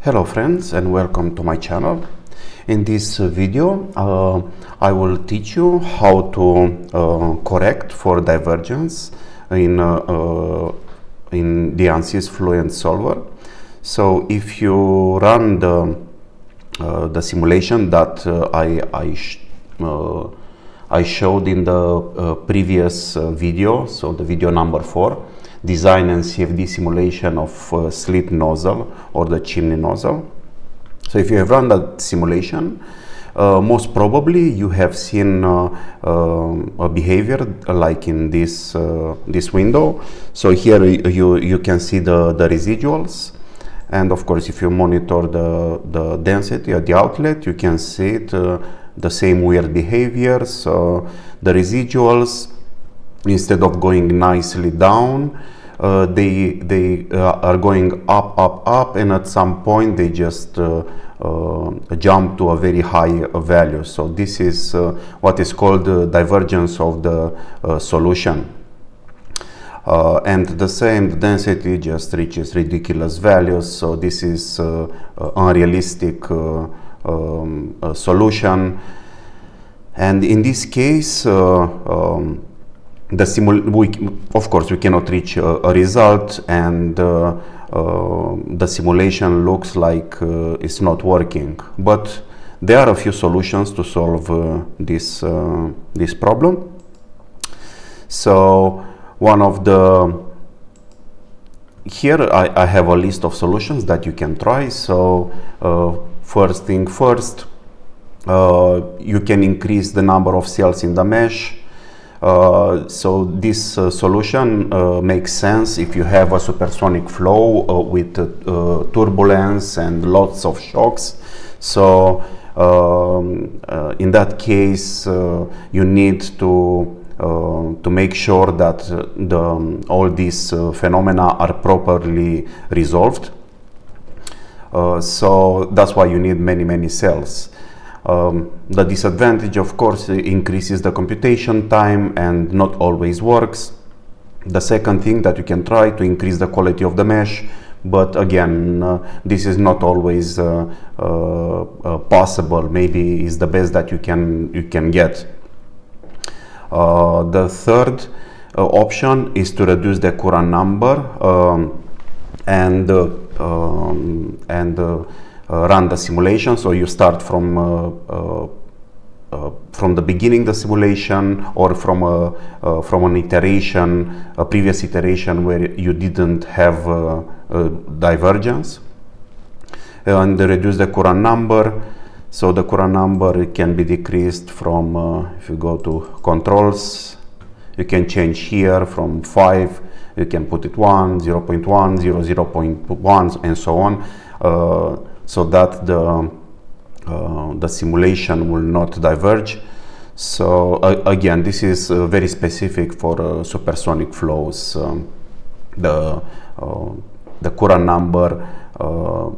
Hello friends, and welcome to my channel. In this video I will teach you how to correct for divergence in the Ansys Fluent solver. So if you run the simulation that I showed in the previous video, so the video number 4, design and CFD simulation of slit nozzle or the chimney nozzle. So if you have run that simulation, most probably you have seen a behavior like in this window. So here you can see the residuals, and of course if you monitor the density at the outlet, you can see it, the same weird behavior. So the residuals, instead of going nicely down, they are going up, and at some point they just jump to a very high value. So this is what is called the divergence of the solution. And the same density just reaches ridiculous values. So this is unrealistic solution. And in this case, of course we cannot reach a result, and the simulation looks like it's not working. But there are a few solutions to solve this problem. So one of here I have a list of solutions that you can try. So first thing first, you can increase the number of cells in the mesh. So this solution makes sense if you have a supersonic flow with turbulence and lots of shocks. So in that case, you need to make sure that all these phenomena are properly resolved. So that's why you need many cells. The disadvantage, of course, increases the computation time and not always works. The second thing that you can try to increase the quality of the mesh, but again, this is not always possible. Maybe is the best that you can get. The third option is to reduce the Courant number and run the simulation. So you start from the beginning the simulation, or from an iteration, a previous iteration where you didn't have divergence, and reduce the Courant number. So the Courant number can be decreased from, if you go to controls, you can change here from 5, you can put it 1, 0.1, 0.1, and so on. So that the simulation will not diverge. So again, this is very specific for supersonic flows. The Courant number,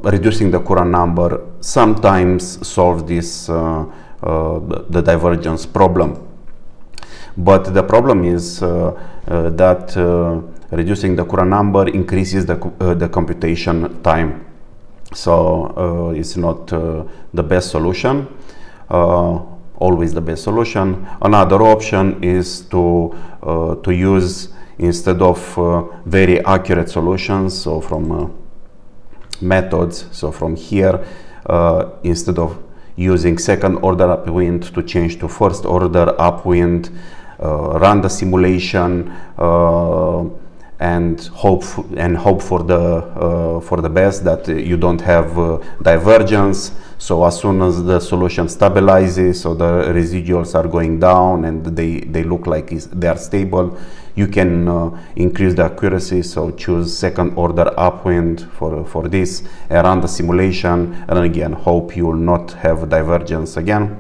reducing the Courant number sometimes solves this the divergence problem. But the problem is that reducing the Courant number increases the computation time. So it's not the best solution, always the best solution. Another option is to use, instead of very accurate solutions, so from methods, so from here, instead of using second order upwind, to change to first order upwind, run the simulation, and hope for the best, that you don't have divergence. So as soon as the solution stabilizes, so the residuals are going down and they look like they are stable, you can increase the accuracy. So choose second order upwind for this, and run the simulation, and again hope you will not have divergence again.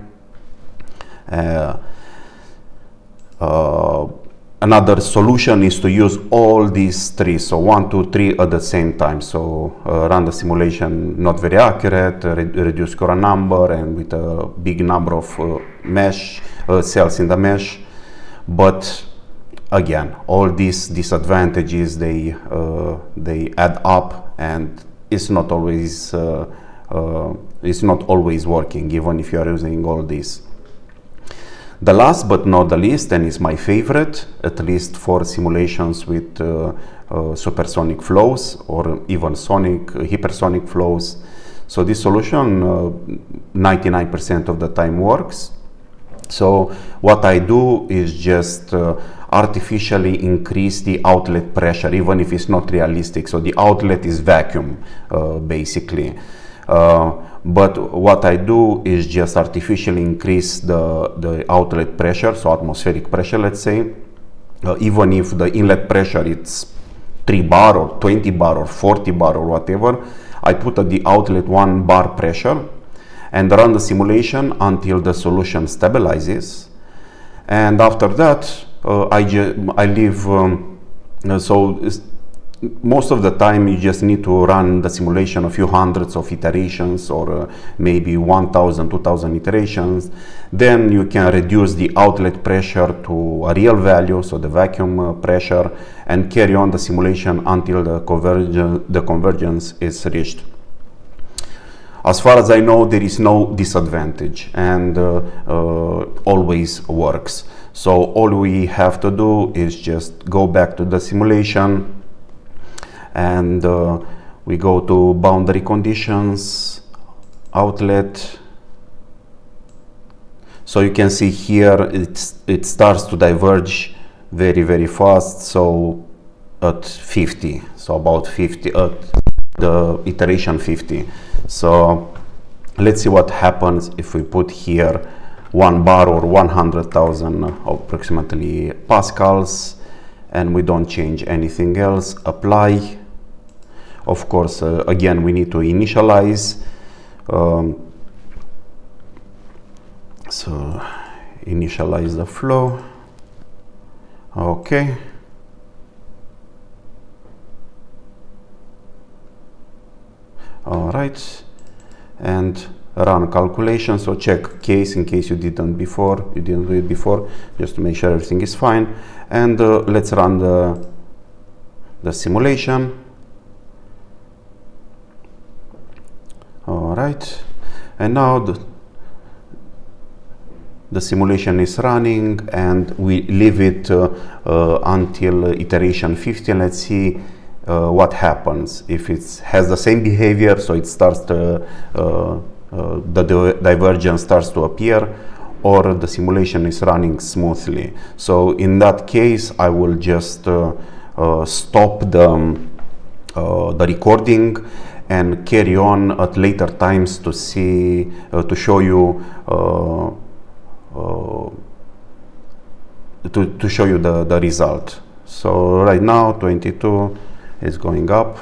Another solution is to use all these three, so 1, 2, 3 at the same time. So run the simulation not very accurate, reduce Courant number, and with a big number of mesh cells in the mesh. But again, all these disadvantages, they add up, and it's not always working, even if you are using all this. The last but not the least, and is my favorite, at least for simulations with supersonic flows or even hypersonic flows. So this solution 99% of the time works. So what I do is just artificially increase the outlet pressure, even if it's not realistic. So the outlet is vacuum, basically. But what I do is just artificially increase the outlet pressure, so atmospheric pressure, let's say. Even if the inlet pressure it's 3 bar or 20 bar or 40 bar or whatever, I put at the outlet 1 bar pressure and run the simulation until the solution stabilizes. And after that, I leave, so most of the time you just need to run the simulation a few hundreds of iterations, or maybe 1000, 2000 iterations. Then you can reduce the outlet pressure to a real value, so the vacuum pressure, and carry on the simulation until the convergence is reached. As far as I know, there is no disadvantage, and always works. So all we have to do is just go back to the simulation, and we go to boundary conditions, outlet. So you can see here it starts to diverge very, very fast. So at 50, so about 50 at the iteration 50. So let's see what happens if we put here 1 bar or 100,000 approximately pascals, and we don't change anything else. Apply. Of course, again, we need to initialize. So initialize the flow. Okay. All right. And run calculation. So check case in case you didn't do it before, just to make sure everything is fine. And let's run the simulation. All right, and now the simulation is running, and we leave it until iteration 50. Let's see what happens if it has the same behavior. So it starts the divergence starts to appear, or the simulation is running smoothly. So in that case, I will just stop the recording and carry on at later times to see to show you the result. So right now 22 is going up.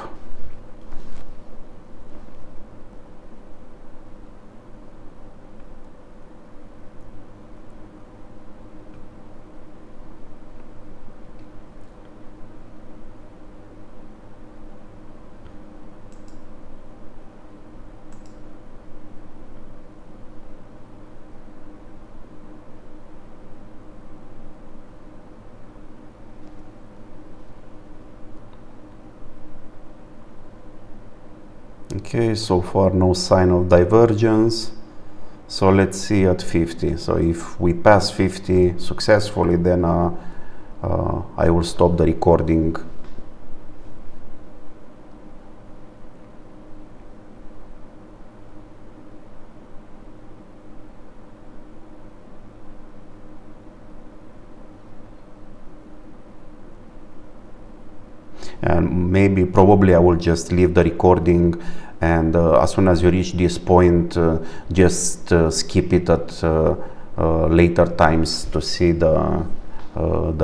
Okay, so far no sign of divergence. So let's see at 50. So if we pass 50 successfully, then I will stop the recording. And probably I will just leave the recording, and as soon as you reach this point, just skip it at later times to see the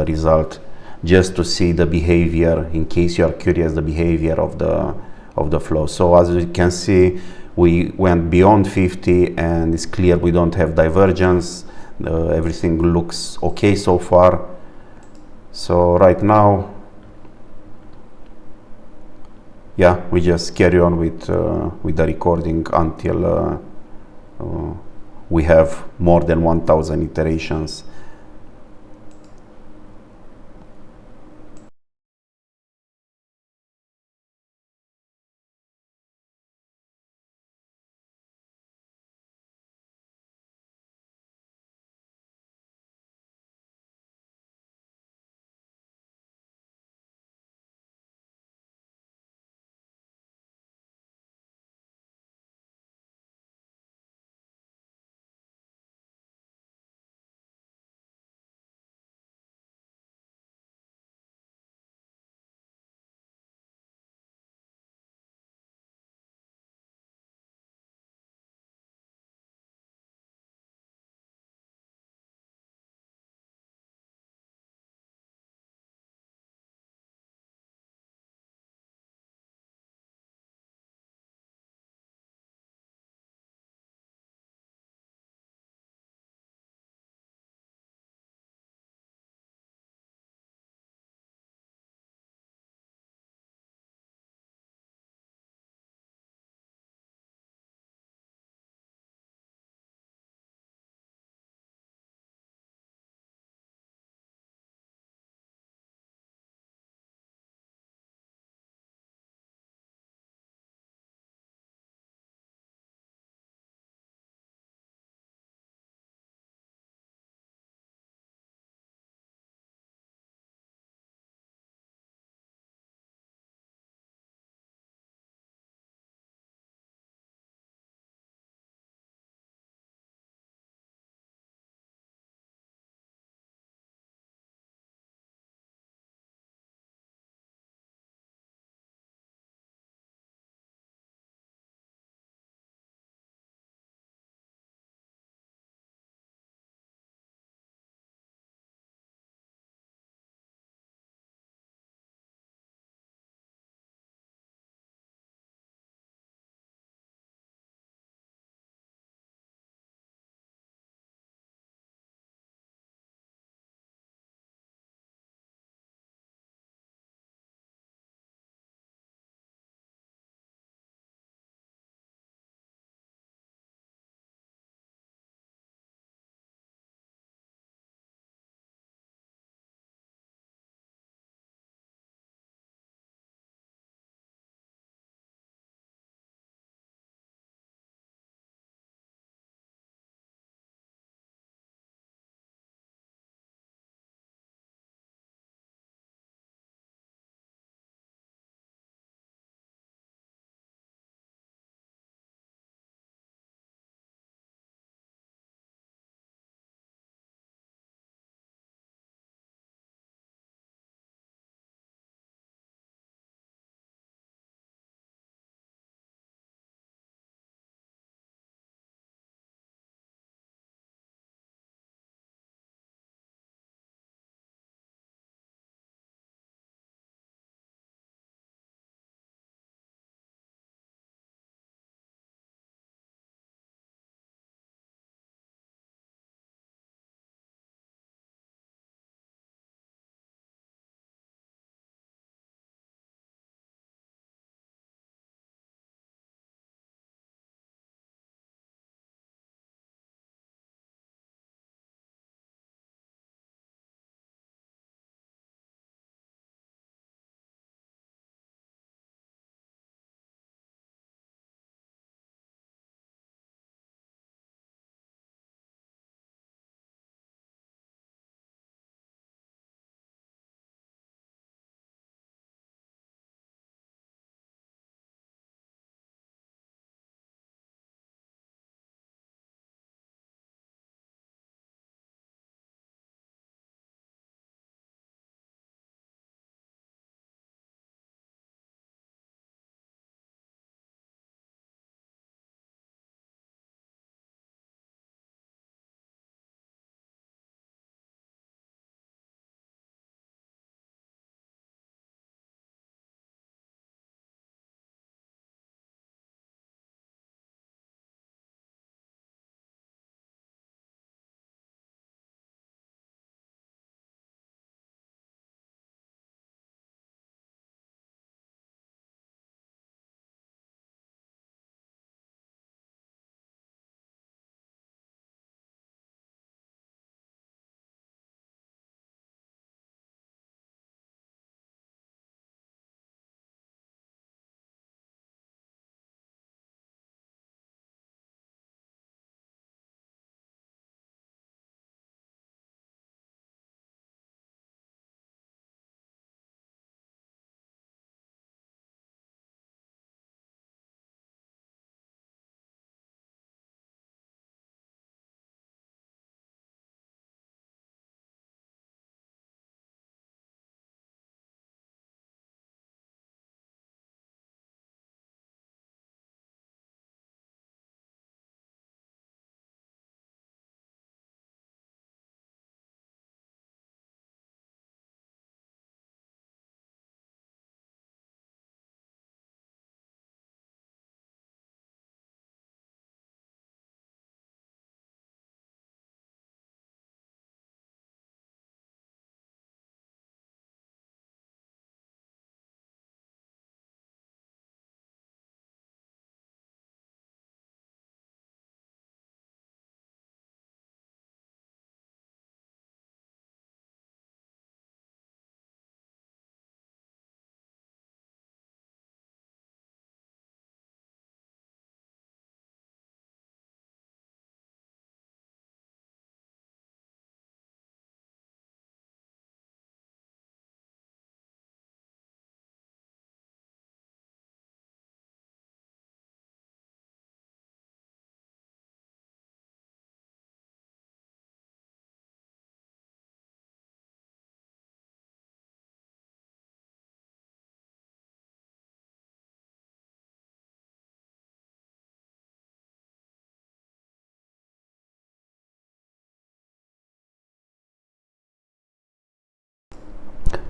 result, just to see the behavior, in case you are curious the behavior of the flow. So as you can see, we went beyond 50, and it's clear we don't have divergence. Everything looks okay so far. So right now, yeah, we just carry on with the recording until we have more than 1000 iterations.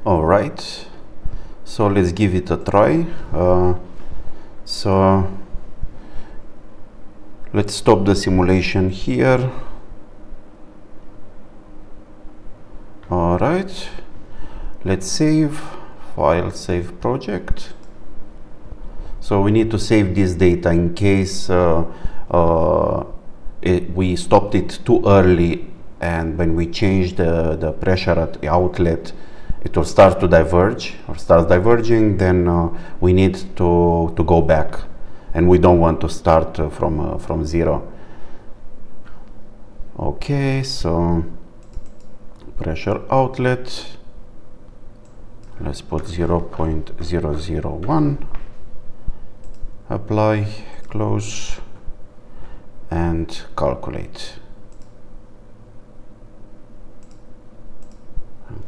All right, so let's give it a try. So let's stop the simulation here. All right, let's save file, save project. So we need to save this data in case we stopped it too early, and when we change the pressure at the outlet, it will start to diverge or start diverging. Then we need to go back, and we don't want to start from zero. Okay, so pressure outlet, let's put 0.001, apply, close, and calculate.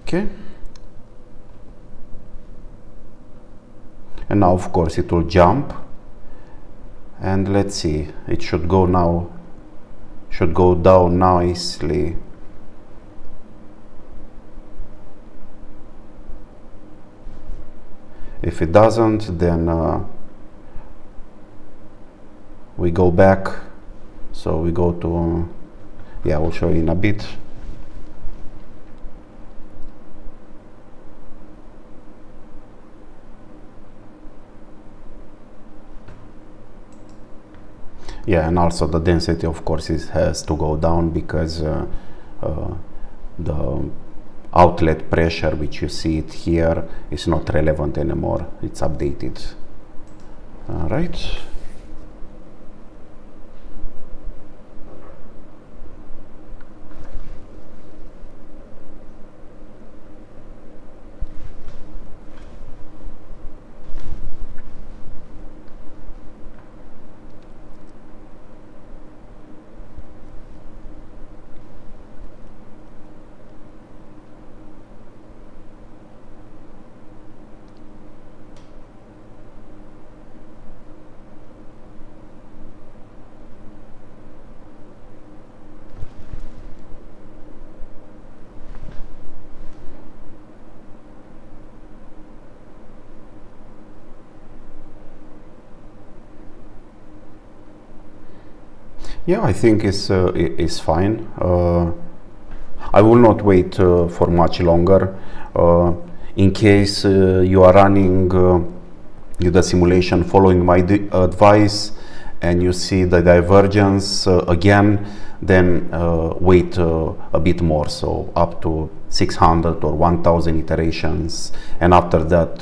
Okay, and now of course it will jump, and let's see, it should go now, should go down nicely. If it doesn't, then we go back. So we go to, yeah, I'll show you in a bit. Yeah, and also the density, of course, has to go down because the outlet pressure, which you see it here, is not relevant anymore. It's updated. All right. Yeah, I think it's fine. I will not wait for much longer. In case you are running the simulation following my advice and you see the divergence again, then wait a bit more, so up to 600 or 1000 iterations, and after that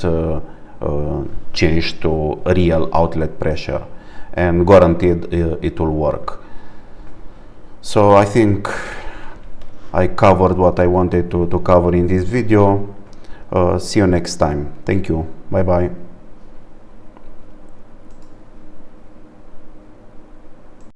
change to real outlet pressure, and guaranteed it will work. So I think I covered what I wanted to cover in this video. See you next time. Thank you. Bye bye.